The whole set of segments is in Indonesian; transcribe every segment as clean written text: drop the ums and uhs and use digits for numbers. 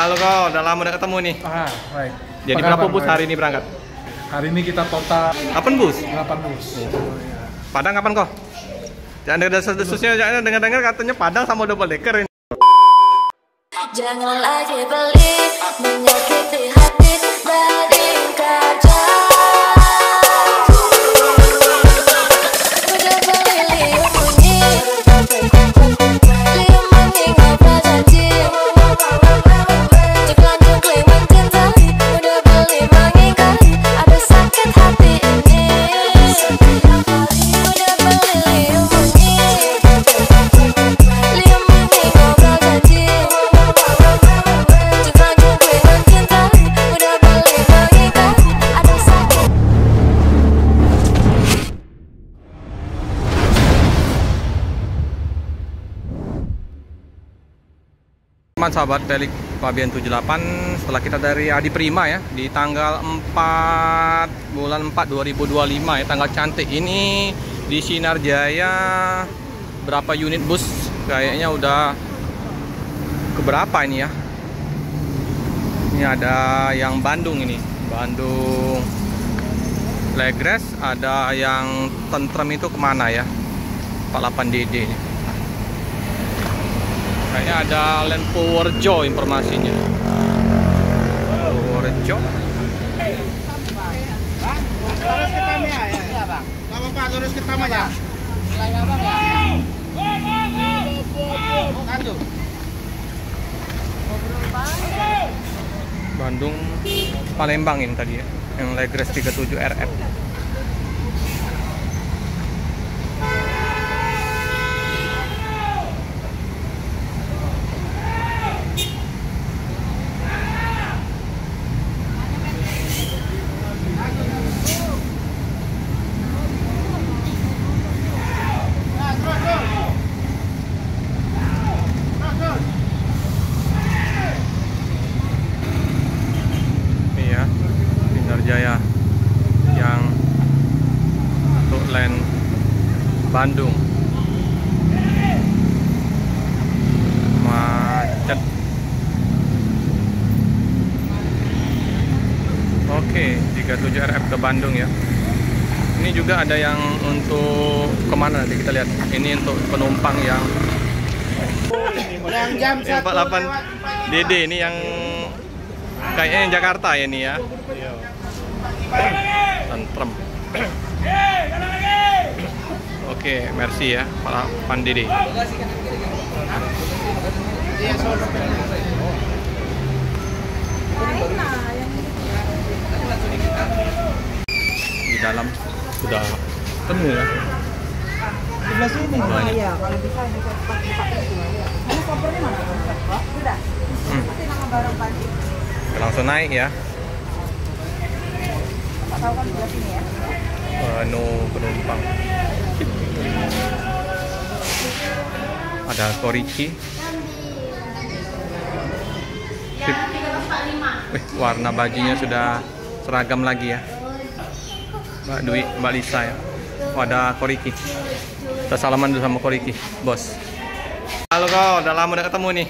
Halo kau, udah lama udah ketemu nih. Baik. Jadi berapa bus hari ini berangkat? Hari ini kita total 8 bus? 8 bus. Padang kapan kok? Jangan ada desas-desusnya, jangan dengar-dengar katanya Padang sama double decker ini. Jangan lagi pelit, menyakiti hati dari kaca. Udah beli liuk bunyi, liuk bunyi ngobrol janji. Ceklan-cekling mencintai, udah beli mengingkari, ada sakit hati ini. Udah beli liuk bunyi, liuk bunyi ngobrol janji. Sahabat Telik Fabian 78, setelah kita dari Adi Prima ya di tanggal 4 bulan 4 2025 ya, tanggal cantik ini di Sinar Jaya. Berapa unit bus kayaknya udah keberapa ini ya. Ini ada yang Bandung, ini Bandung Legres, ada yang Tentrem itu kemana ya, 48DD ini. Kayaknya ada Land Purworejo informasinya. Purworejo. Lurus ke Tama ya? Iya, Bang. Enggak apa-apa, lurus ke Tama ya. Nilainya Bang ya? Satu. Bandung Palembang ini tadi ya, yang Legres 37 RF. Jaya yang untuk Land Bandung macet. Oke, 37 RF ke Bandung ya. Ini juga ada yang untuk kemana nanti kita lihat. Ini untuk penumpang yang jam 48 DD ini yang kayaknya yang Jakarta ya ini ya. Tentrem. Oke, merci ya para pandiri. Di dalam sudah penuh ya. Sebelah sini ya, kalau bisa ini buka itu ya. Ini kopernya mana? Sudah. Nanti nama barang pagi. Langsung naik ya. Tahu kan sebelah sini ya. Penuh penumpang. Ada Koriki. Sip. Warna bajunya sudah seragam lagi ya. Mbak Dwi, Mbak Lisa ya. Ada Koriki. Kita salaman dulu sama Koriki, bos. Halo kau, udah lama udah ketemu nih.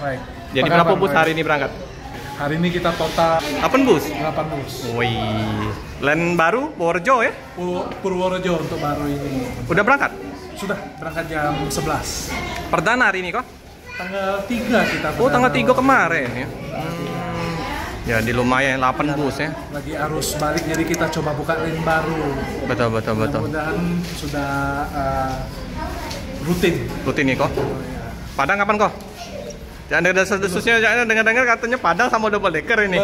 Baik. Jadi berapa bus hari ini berangkat? Hari ini kita total 8 bus? 8 bus. Wih, Land baru, Purworejo ya? Purworejo untuk baru ini. Udah berangkat? Sudah, berangkat jam 11. Perdana hari ini kok? Tanggal 3 kita. Oh, tanggal 3 kemarin ya? Jadi lumayan 8 bus ya? Lagi arus balik, jadi kita coba buka lane baru. Betul. Mudah-mudahan sudah rutin. Rutin nih kok? Padang kapan kok? Jangan ada desas-desusnya, jangan dengar-dengar katanya Padang sama double decker ini.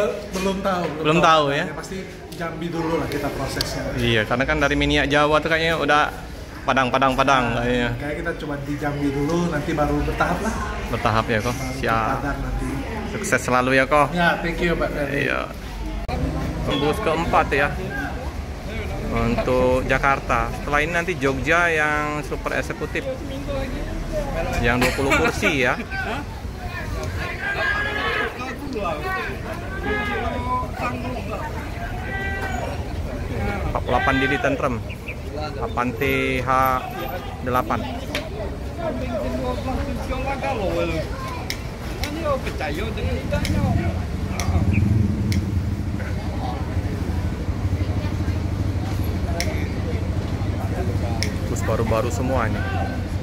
Belum tahu ya? Pasti Jambi dulu lah kita prosesnya. Iya, karena kan dari Minyak Jawa tuh kayaknya udah Padang kayaknya. Kayak kita coba di Jambi dulu, nanti baru bertahap lah. Bertahap ya kok? Siap. Padang nanti. Sukses selalu ya kok? Ya, thank you Pak. Iya. Bus keempat ya untuk Jakarta. Setelah ini nanti Jogja yang super eksekutif, yang 20 kursi ya. 48 Didi Tentrem, Avanti H8. percaya dengan lidahnya. Bus baru-baru semua ini.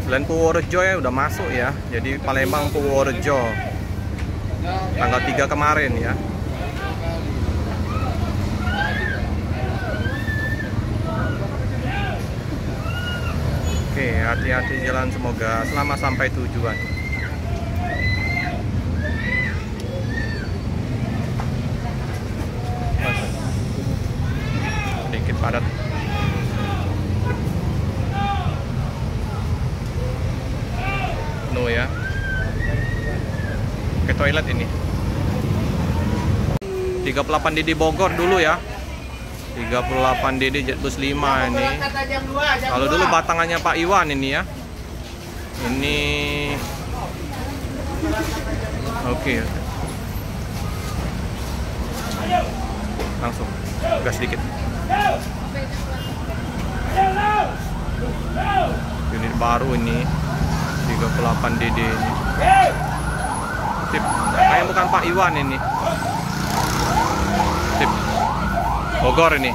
Selain Purworejo ya udah masuk ya. Jadi Palembang Purworejo tanggal 3 kemarin ya. Oke, hati-hati jalan, semoga selamat sampai tujuan. Sedikit padat. Penuh ya. Ke toilet ini. 38 DD Bogor dulu ya. 38 DD Jetbus 5 ini. Kalau dulu batangannya Pak Iwan ini ya. Ini oke. Langsung gas sedikit. Unit baru ini 38 DD ini. Sip. Kayak bukan Pak Iwan ini. Sip. Bogor ini.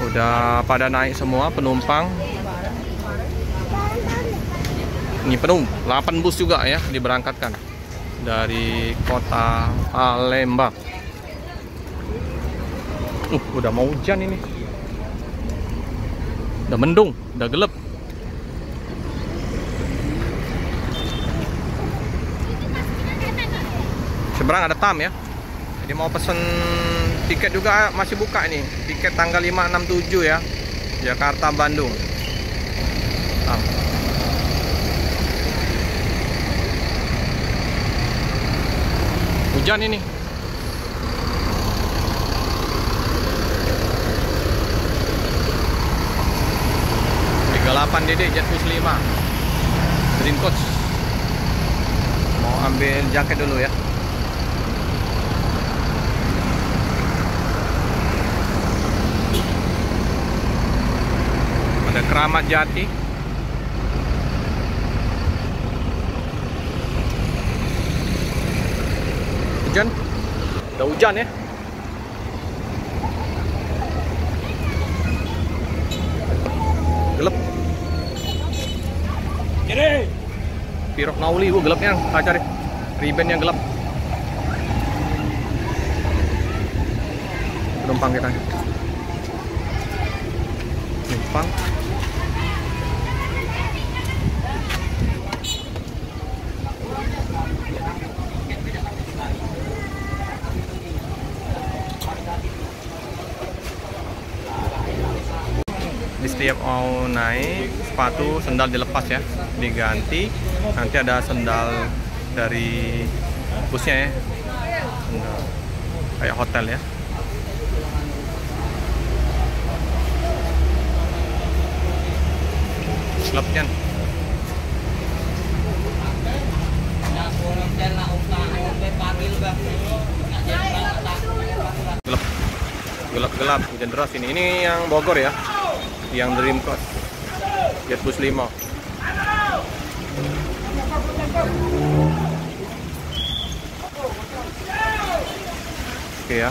Udah pada naik semua penumpang. Ini penuh, 8 bus juga ya diberangkatkan dari kota Palembang. Udah mau hujan ini. Udah mendung, udah gelap. Seberang ada TAM ya. Jadi mau pesen tiket juga masih buka ini. Tiket tanggal 5, 6, 7 ya. Jakarta Bandung. Hujan ini. DD Jetbus 5 Dream Coach. Mau ambil jaket dulu ya. Ada Keramat Jati. Hujan. Udah hujan ya. Gelap. Kiri. Pirok Nauli gua gelapnya. Cari riben yang gelap. Penumpang kita. Penumpang. Di setiap mau naik, sepatu, sendal dilepas ya, diganti. Nanti ada sendal dari busnya ya, sendal kayak hotel ya. Gelapnya. Gelap, hujan deras ini. Ini yang Bogor ya. Yang Dream Coach Jetbus 5. Oke ya,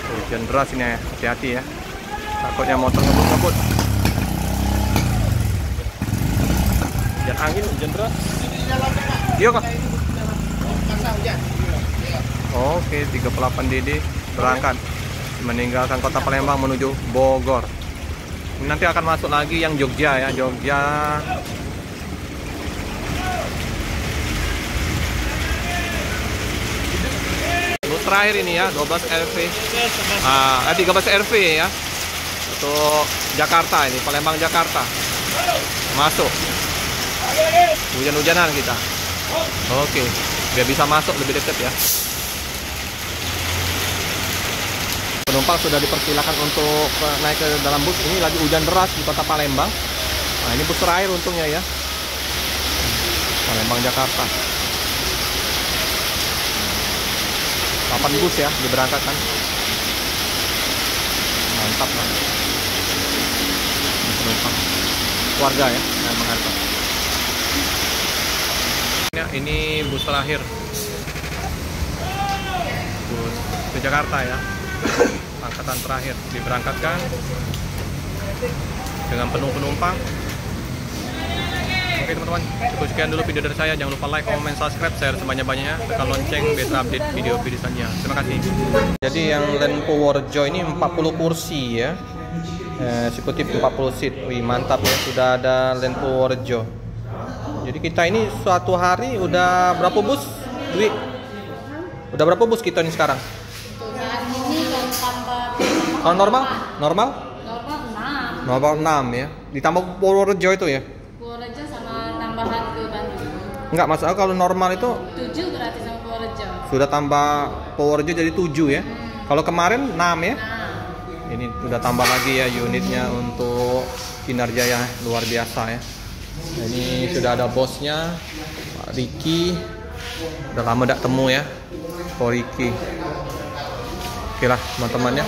hujan deras ini ya, hati-hati ya, takutnya motor ngebut-ngebut. Hujan angin, hujan deras. Iya kok. Oke, 38 DD berangkat meninggalkan kota Palembang menuju Bogor. Nanti akan masuk lagi yang Jogja ya, Jogja. Bus terakhir ini ya, 12 RV. 13 RV ya. Untuk Jakarta ini, Palembang Jakarta. Masuk. Hujan-hujanan kita. Oke, biar bisa masuk lebih dekat ya. Penumpang sudah dipersilakan untuk naik ke dalam bus. Ini lagi hujan deras di kota Palembang. Nah, ini bus terakhir untungnya ya. Palembang Jakarta. 8 bus ya diberangkatkan. Mantap lah. Penumpang keluarga ya yang mengantar. Ya, ini bus terakhir. Bus ke Jakarta ya. Angkatan terakhir diberangkatkan dengan penuh penumpang. Oke teman-teman, cukup sekian dulu video dari saya. Jangan lupa like, comment, subscribe, share sebanyak-banyaknya, tekan lonceng biar update video-video selanjutnya. Terima kasih. Jadi yang Land Purworejo ini 40 kursi ya, eksekutif 40 seat. Wih mantap ya, sudah ada Land Purworejo. Jadi kita ini suatu hari udah berapa bus? Dwi? Udah berapa bus kita ini sekarang? Saat ini kalau tambah Kalau normal? Normal? normal 6. Normal 6 ya. Ditambah Purworejo itu ya? Purworejo sama tambahan ke Bandung. Enggak, masalah kalau normal itu 7 berarti sama Purworejo. sudah tambah Purworejo jadi 7 ya. Kalau kemarin 6 ya. Nah, Ini sudah tambah lagi ya unitnya untuk kinerja yang luar biasa ya. Nah, ini sudah ada bosnya, Pak Riki. Udah lama tidak temu ya, Pak Riki. Oke lah teman-teman ya.